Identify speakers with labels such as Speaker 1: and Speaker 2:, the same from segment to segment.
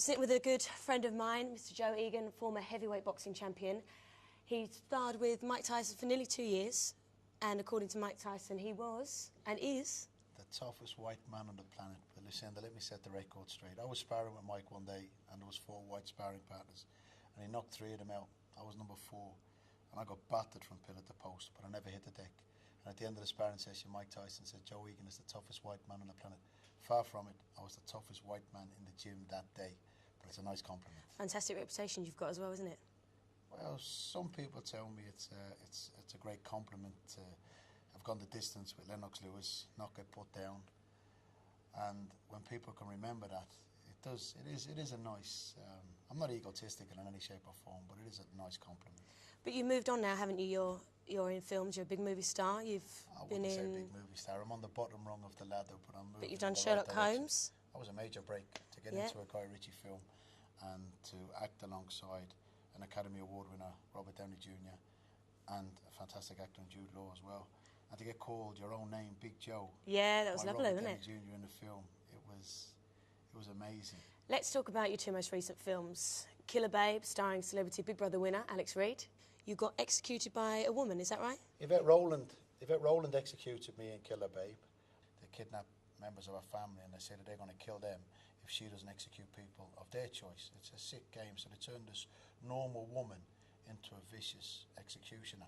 Speaker 1: sitting with a good friend of mine, Mr. Joe Egan, former heavyweight boxing champion. He starred with Mike Tyson for nearly 2 years, and according to Mike Tyson, he was, and is,
Speaker 2: the toughest white man on the planet. But Lucinda, let me set the record straight. I was sparring with Mike one day, and there was 4 white sparring partners, and he knocked 3 of them out. I was number 4, and I got battered from pillar to post, but I never hit the deck. And at the end of the sparring session, Mike Tyson said, Joe Egan is the toughest white man on the planet. Far from it, I was the toughest white man in the gym that day, but it's a nice compliment.
Speaker 1: fantastic reputation you've got as well, isn't it?
Speaker 2: Well, some people tell me it's a great compliment. I've gone the distance with Lennox Lewis, not get put down, and when people can remember that, it is a nice. I'm not egotistical in any shape or form, but it is a nice compliment.
Speaker 1: But you moved on now, haven't you? You're in films. You're a big movie star.
Speaker 2: I wouldn't say big movie star. I'm on the bottom rung of the ladder, but I'm moving.
Speaker 1: But you've done Sherlock Holmes.
Speaker 2: That was a major break to get into a Guy Ritchie film and to act alongside an Academy Award winner, Robert Downey Jr., and a fantastic actor in Jude Law as well. And to get called your own name, Big Joe.
Speaker 1: Yeah, that was lovely,
Speaker 2: Robert
Speaker 1: wasn't
Speaker 2: Downey
Speaker 1: it?
Speaker 2: Jr. in the film. It was amazing.
Speaker 1: Let's talk about your 2 most recent films. Killer Babe, starring celebrity Big Brother winner Alex Reid. You got executed by a woman, is that right?
Speaker 2: Yvette Rowland executed me in Killer Babe. They kidnapped members of her family and they say that they're going to kill them if she doesn't execute people of their choice. It's a sick game, so they turned this normal woman into a vicious executioner.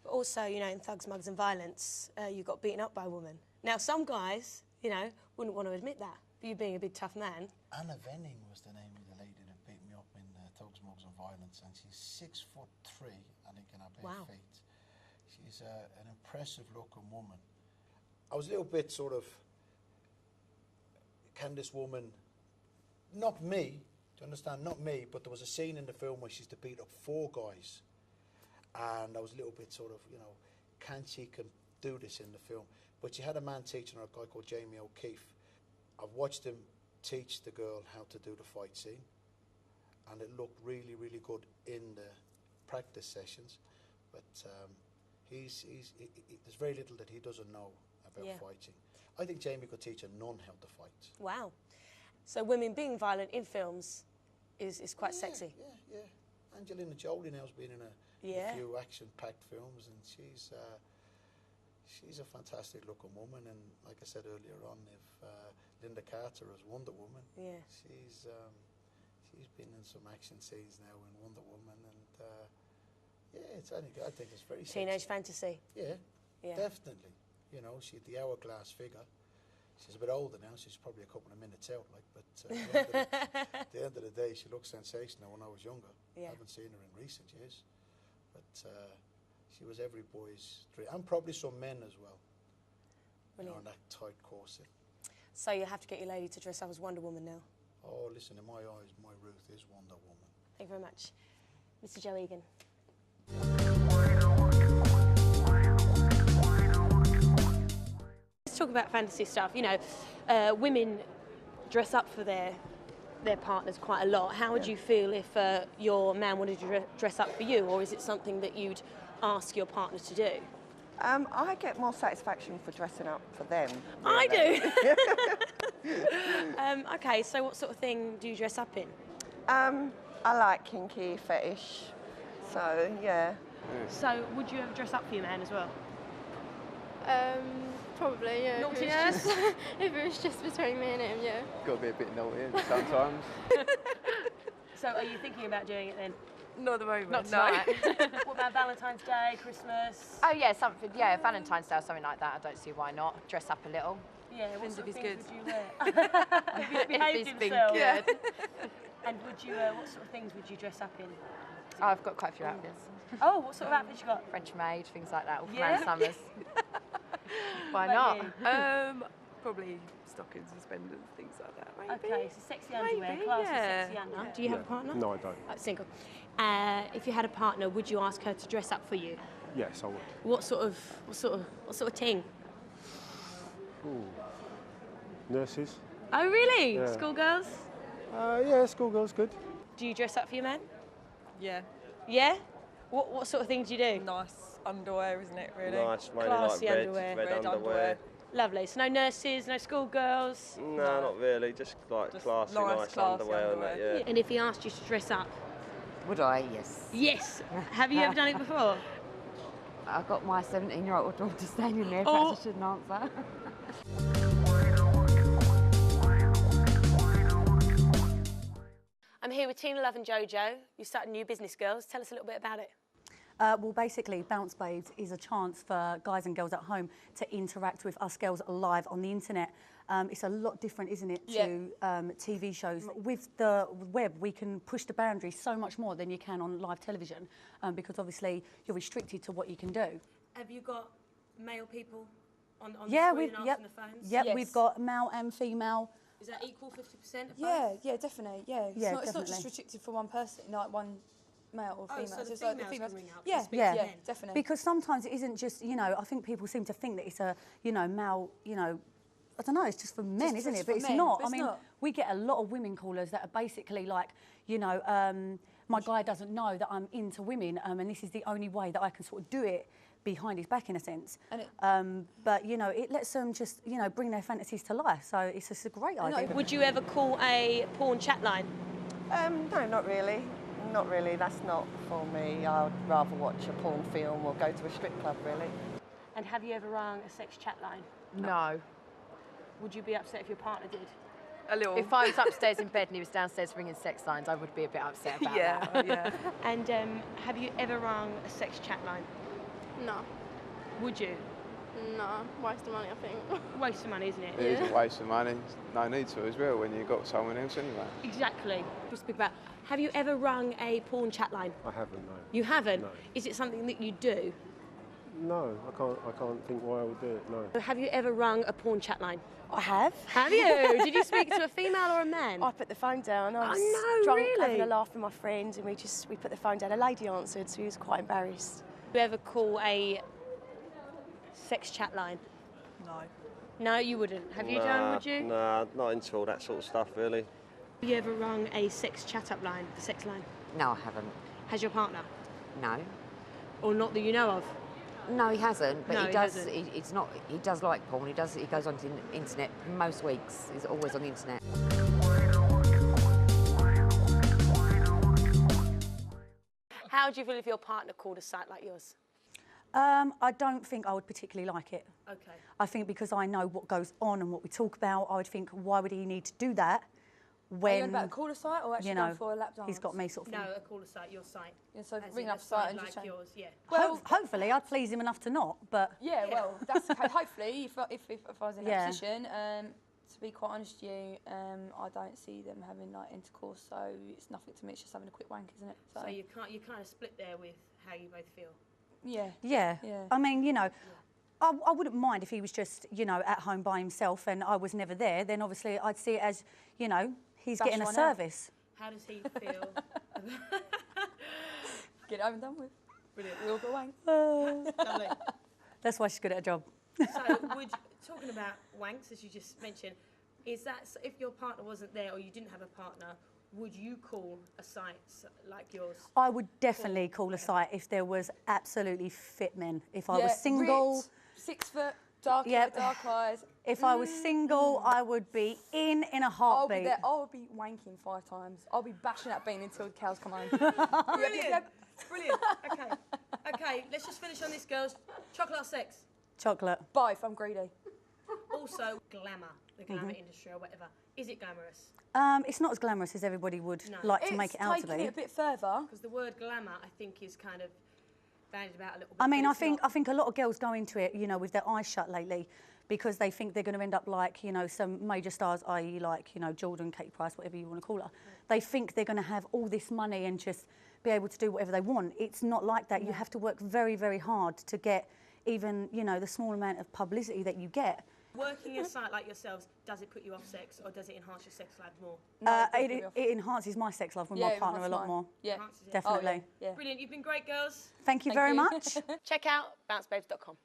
Speaker 1: But also, you know, in Thugs, Mugs and Violence, you got beaten up by a woman. Now, some guys, you know, wouldn't want to admit that, but you being a big tough man.
Speaker 2: Anna Venning was the name of the lady that beat me up in Thugs, Mugs and Violence, and she's 6'3", I think, in her bare feet. She's an impressive-looking woman. I was a little bit sort of, can this woman, not me, do you understand, not me, but there was a scene in the film where she's to beat up 4 guys. And I was a little bit sort of, you know, can she do this in the film? But she had a man teaching her, a guy called Jamie O'Keefe. I've watched him teach the girl how to do the fight scene, and it looked really, really good in the practice sessions. But there's very little that he doesn't know about fighting. I think Jamie could teach a nun how to fight. Wow.
Speaker 1: So women being violent in films is quite sexy.
Speaker 2: Yeah. Angelina Jolie now's been in a few action-packed films, and she's a fantastic-looking woman. And like I said earlier on, if Linda Carter as Wonder Woman, she's been in some action scenes now in Wonder Woman, and I think it's very
Speaker 1: teenage
Speaker 2: sexy.
Speaker 1: fantasy.
Speaker 2: Yeah, definitely. You know, she's the hourglass figure. She's a bit older now. She's probably a couple of minutes out, like. But at the end of the day, she looks sensational. When I was younger, I haven't seen her in recent years, but she was every boy's dream, and probably some men as well. You know, in that tight corset.
Speaker 1: So you have to get your lady to dress up as Wonder Woman now.
Speaker 2: Oh, listen, in my eyes, my Ruth is Wonder Woman.
Speaker 1: Thank you very much, Mr. Joe Egan. Let's talk about fantasy stuff. You know, women dress up for their partners quite a lot. How would you feel if your man wanted to dress up for you, or is it something that you'd ask your partner to do?
Speaker 3: I get more satisfaction for dressing up for them.
Speaker 1: Really. I do. Okay, so what sort of thing do you dress up in?
Speaker 3: I like kinky, fetish, so yeah.
Speaker 1: So would you ever dress up for your man as well?
Speaker 4: Probably, yeah.
Speaker 1: Naughtiness?
Speaker 4: If it was just between me and him, yeah.
Speaker 5: Got to be a bit naughty sometimes.
Speaker 1: So are you thinking about doing it then?
Speaker 6: Not at the moment.
Speaker 1: Not tonight. What about Valentine's Day, Christmas?
Speaker 6: Oh yeah, something. Yeah, Valentine's Day or something like that. I don't see why not. Dress up a little.
Speaker 1: Yeah, what sort of things would you wear?
Speaker 6: If
Speaker 1: he's behaved himself.
Speaker 6: Yeah.
Speaker 1: And would you? What sort of things would you dress up in?
Speaker 6: Oh, I've got quite a few outfits.
Speaker 1: Oh, what sort of outfits you got?
Speaker 6: French maid, things like that. All around summers. Why not?
Speaker 7: Probably stockings, suspenders, things like that. Maybe.
Speaker 1: Okay, so sexy underwear, class sexy under.
Speaker 7: Yeah.
Speaker 1: Do you have a partner?
Speaker 8: No, I don't.
Speaker 1: Single. If you had a partner, would you ask her to dress up for you?
Speaker 8: Yes, I would.
Speaker 1: What sort of ting?
Speaker 8: Ooh. Nurses.
Speaker 1: Oh really?
Speaker 8: Yeah.
Speaker 1: Schoolgirls?
Speaker 8: Yeah, schoolgirls good.
Speaker 1: Do you dress up for your man?
Speaker 7: Yeah.
Speaker 1: Yeah? What sort of things do you do?
Speaker 7: Nice underwear, isn't it, really?
Speaker 9: Nice, mainly
Speaker 1: Classy
Speaker 9: like
Speaker 1: underwear.
Speaker 9: red underwear.
Speaker 1: Lovely. So no nurses, no schoolgirls?
Speaker 9: No, not really. Just like classy, nice underwear and that, yeah.
Speaker 1: And if he asked you to dress up?
Speaker 6: Would I? Yes.
Speaker 1: Yes. Have you ever done it before?
Speaker 6: I've got my 17-year-old daughter standing there,
Speaker 1: Oh.
Speaker 6: perhaps I shouldn't answer.
Speaker 1: I'm here with Tina Love and Jojo. You started a new business, girls. Tell us a little bit about it.
Speaker 10: Well, basically, Bounce Babes is a chance for guys and girls at home to interact with us girls live on the internet. It's a lot different, isn't it, to TV shows. With the web, we can push the boundaries so much more than you can on live television, because obviously you're restricted to what you can do.
Speaker 1: Have you got male people on the
Speaker 10: Yeah,
Speaker 1: screen and answering the phones?
Speaker 10: Yep, we've got male and female.
Speaker 1: Is that equal, 50% of
Speaker 11: Yeah,
Speaker 1: both?
Speaker 11: yeah, definitely. Yeah,
Speaker 10: Yeah,
Speaker 11: it's not just
Speaker 10: definitely.
Speaker 11: restricted for one person, like one male or female.
Speaker 1: so the
Speaker 11: it's like
Speaker 1: females can ring up and
Speaker 11: Yeah,
Speaker 1: speak
Speaker 11: yeah,
Speaker 1: to men.
Speaker 11: definitely.
Speaker 10: Because sometimes it isn't just, you know, I think people seem to think that it's a, you know, male, you know, I don't know, it's just for men, isn't it?
Speaker 11: just
Speaker 10: But
Speaker 11: for
Speaker 10: it's
Speaker 11: men,
Speaker 10: not.
Speaker 11: but
Speaker 10: I
Speaker 11: it's
Speaker 10: mean,
Speaker 11: not.
Speaker 10: we get a lot of women callers that are basically like, you know, my guy doesn't know that I'm into women, and this is the only way that I can sort of do it behind his back, in a sense.
Speaker 11: And
Speaker 10: but, you know, it lets them just, you know, bring their fantasies to life. So it's just a great idea.
Speaker 1: Would you ever call a porn chat line?
Speaker 3: No, not really. Not really. That's not for me. I'd rather watch a porn film or go to a strip club, really.
Speaker 1: And have you ever rung a sex chat line?
Speaker 6: No.
Speaker 1: Would you be upset if your partner did?
Speaker 7: A little.
Speaker 6: If I was upstairs in bed and he was downstairs ringing sex lines, I would be a bit upset about that.
Speaker 7: yeah.
Speaker 1: And have you ever rung a sex chat line?
Speaker 4: No.
Speaker 1: Would you?
Speaker 4: No. Waste of money, I think.
Speaker 1: Waste of money, isn't it?
Speaker 5: It is a waste of money. No need to as well when you've got someone else anyway.
Speaker 1: Exactly. We'll speak about. Have you ever rung a porn chat line?
Speaker 8: I haven't, no.
Speaker 1: You haven't?
Speaker 8: No.
Speaker 1: Is it something that you do?
Speaker 8: No, I can't think why I would do it, no.
Speaker 1: Have you ever rung a porn chat line?
Speaker 11: I have.
Speaker 1: Have you? Did you speak to a female or a man?
Speaker 12: I put the phone down. I was
Speaker 1: no,
Speaker 12: drunk,
Speaker 1: really?
Speaker 12: having a laugh with my friend, and we put the phone down. A lady answered, so we was quite embarrassed.
Speaker 1: Do you ever call a sex chat line?
Speaker 11: No.
Speaker 1: No, you wouldn't. Have you done, would you?
Speaker 9: Nah, not into all that sort of stuff, really.
Speaker 1: Have you ever rung a sex chat-up line, a sex line?
Speaker 6: No, I haven't.
Speaker 1: Has your partner?
Speaker 6: No.
Speaker 1: Or not that you know of?
Speaker 6: No, he hasn't. But
Speaker 1: No,
Speaker 6: he
Speaker 1: he
Speaker 6: does.
Speaker 1: hasn't.
Speaker 6: It's not. He does like porn. He does. He goes onto the internet most weeks. He's always on the internet.
Speaker 1: How do you feel if your partner called a site like yours?
Speaker 10: I don't think I would particularly like it.
Speaker 1: Okay.
Speaker 10: I think because I know what goes on and what we talk about, I would think, why would he need to do that
Speaker 11: Are
Speaker 10: when,
Speaker 11: you on about a caller site or actually
Speaker 10: you know,
Speaker 11: going for a lap dance?
Speaker 10: he's got me sort of thing.
Speaker 1: No, a caller site, your site.
Speaker 11: Yeah, so
Speaker 1: As
Speaker 11: ring
Speaker 1: in
Speaker 11: up
Speaker 1: a
Speaker 11: site and
Speaker 1: like
Speaker 11: just change.
Speaker 1: yours, yeah.
Speaker 11: Well,
Speaker 10: Hopefully, I'd please him enough to not, but...
Speaker 11: yeah, well, that's okay. Hopefully, if I was in that
Speaker 10: Yeah.
Speaker 11: position, to be quite honest with you, I don't see them having like intercourse, so it's nothing to me. It's just having a quick wank, isn't it?
Speaker 1: So you kind of split there with how you both feel.
Speaker 11: Yeah.
Speaker 10: Yeah.
Speaker 11: Yeah.
Speaker 10: I mean, you know, I wouldn't mind if he was just, you know, at home by himself and I was never there. Then obviously I'd see it as, you know, he's
Speaker 11: Bash
Speaker 10: getting a
Speaker 11: one out.
Speaker 10: service.
Speaker 1: How does he feel?
Speaker 11: Get it over and done with.
Speaker 1: Brilliant.
Speaker 11: We all got wank.
Speaker 1: Lovely.
Speaker 10: That's why she's good at her job.
Speaker 1: So, talking about wanks, as you just mentioned, is that if your partner wasn't there or you didn't have a partner, would you call a site like yours?
Speaker 10: I would definitely call a site if there was absolutely fit men. If I was single...
Speaker 11: ripped, 6 foot, dark hair, dark eyes.
Speaker 10: If I was single, I would be in a
Speaker 11: I'll
Speaker 10: heartbeat.
Speaker 11: be there. I'll be wanking 5 times. I'll be bashing that bean until the cows come home.
Speaker 1: Brilliant. Brilliant. Okay. Okay, let's just finish on this, girls. Chocolate or sex?
Speaker 10: Chocolate.
Speaker 11: Both. I'm greedy.
Speaker 1: Also, glamour, the glamour industry or whatever. Is it glamorous?
Speaker 10: It's not as glamorous as everybody would like to make it out to be.
Speaker 11: It's taking it a bit further.
Speaker 1: Because the word glamour, I think, is kind of bandied about a little bit.
Speaker 10: I mean,
Speaker 1: but
Speaker 10: I
Speaker 1: it's
Speaker 10: think a lot of girls go into it, you know, with their eyes shut lately, because they think they're going to end up like, you know, some major stars, i.e. like, you know, Jordan, Katie Price, whatever you want to call her. They think they're going to have all this money and just be able to do whatever they want. It's not like that. You have to work very, very hard to get even, you know, the small amount of publicity that you get.
Speaker 1: Working a site like yourselves, does it put you off sex or does it enhance your sex life more?
Speaker 11: No,
Speaker 10: It enhances my sex life with my partner a lot more.
Speaker 11: Yeah,
Speaker 1: Enhances it.
Speaker 10: Definitely.
Speaker 11: Oh, yeah.
Speaker 1: Brilliant, you've been great, girls.
Speaker 10: Thank you very much.
Speaker 1: Check out bouncebabes.com.